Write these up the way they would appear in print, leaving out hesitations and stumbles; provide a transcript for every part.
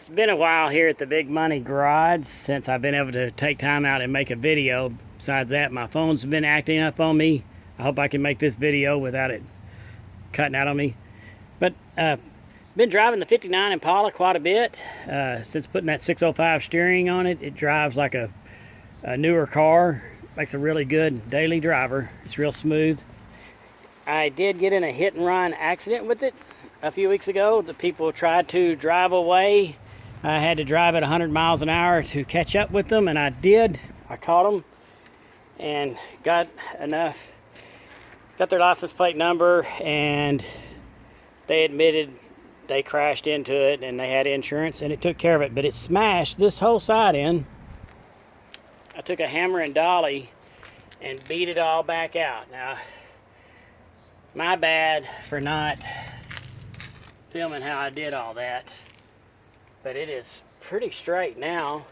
It's been a while here at the Big Money Garage since I've been able to take time out and make a video. Besides that, my phone's been acting up on me. I hope I can make this video without it cutting out on me. But been driving the 59 Impala quite a bit. Since putting that 605 steering on it, it drives like a newer car. Makes a really good daily driver. It's real smooth. I did get in a hit and run accident with it a few weeks ago. The people tried to drive away. I had to drive at 100 miles an hour to catch up with them, and I did. I caught them and got their license plate number, and they admitted they crashed into it and they had insurance and it took care of it, but it smashed this whole side in. I took a hammer and dolly and beat it all back out. Now, my bad for not filming how I did all that, but it is pretty straight now.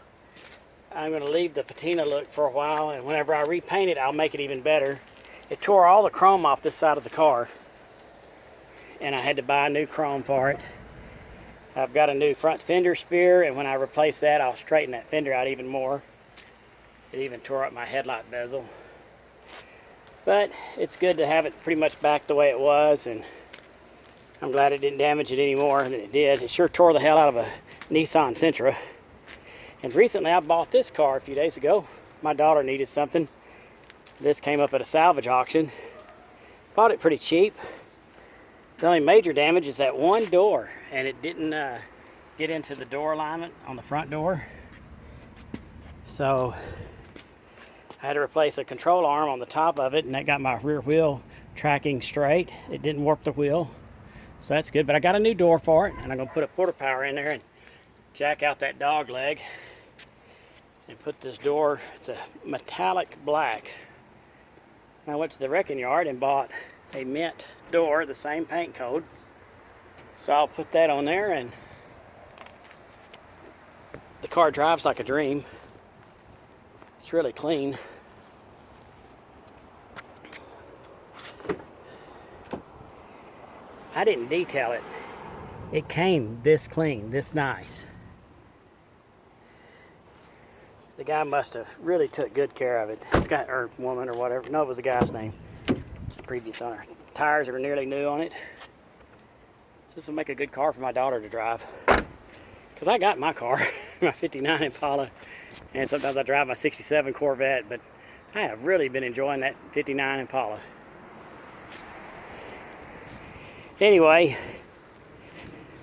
I'm going to leave the patina look for a while, and whenever I repaint it, I'll make it even better. It tore all the chrome off this side of the car, and I had to buy new chrome for it. I've got a new front fender spear, and when I replace that, I'll straighten that fender out even more. It even tore up my headlight bezel. But it's good to have it pretty much back the way it was, and I'm glad it didn't damage it any more than it did. It sure tore the hell out of a Nissan Sentra. And recently I bought this car a few days ago. My daughter needed something. This came up at a salvage auction. Bought it pretty cheap. The only major damage is that one door, and it didn't get into the door alignment on the front door. So I had to replace a control arm on the top of it, and that got my rear wheel tracking straight. It didn't warp the wheel, so that's good. But I got a new door for it, and I'm going to put a quarter power in there and jack out that dog leg and put this door. It's a metallic black. I went to the wrecking yard and bought a mint door, the same paint code. So I'll put that on there, and the car drives like a dream. It's really clean. I didn't detail it. It came this clean, this nice. The guy must have really took good care of it. This guy, or woman, or whatever. No, it was a guy's name. Previous owner. Tires are nearly new on it. This will make a good car for my daughter to drive. Because I got my car, my 59 Impala, and sometimes I drive my 67 Corvette, but I have really been enjoying that 59 Impala. Anyway,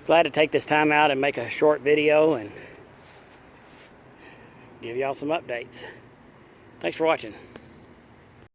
glad to take this time out and make a short video and give y'all some updates. Thanks for watching.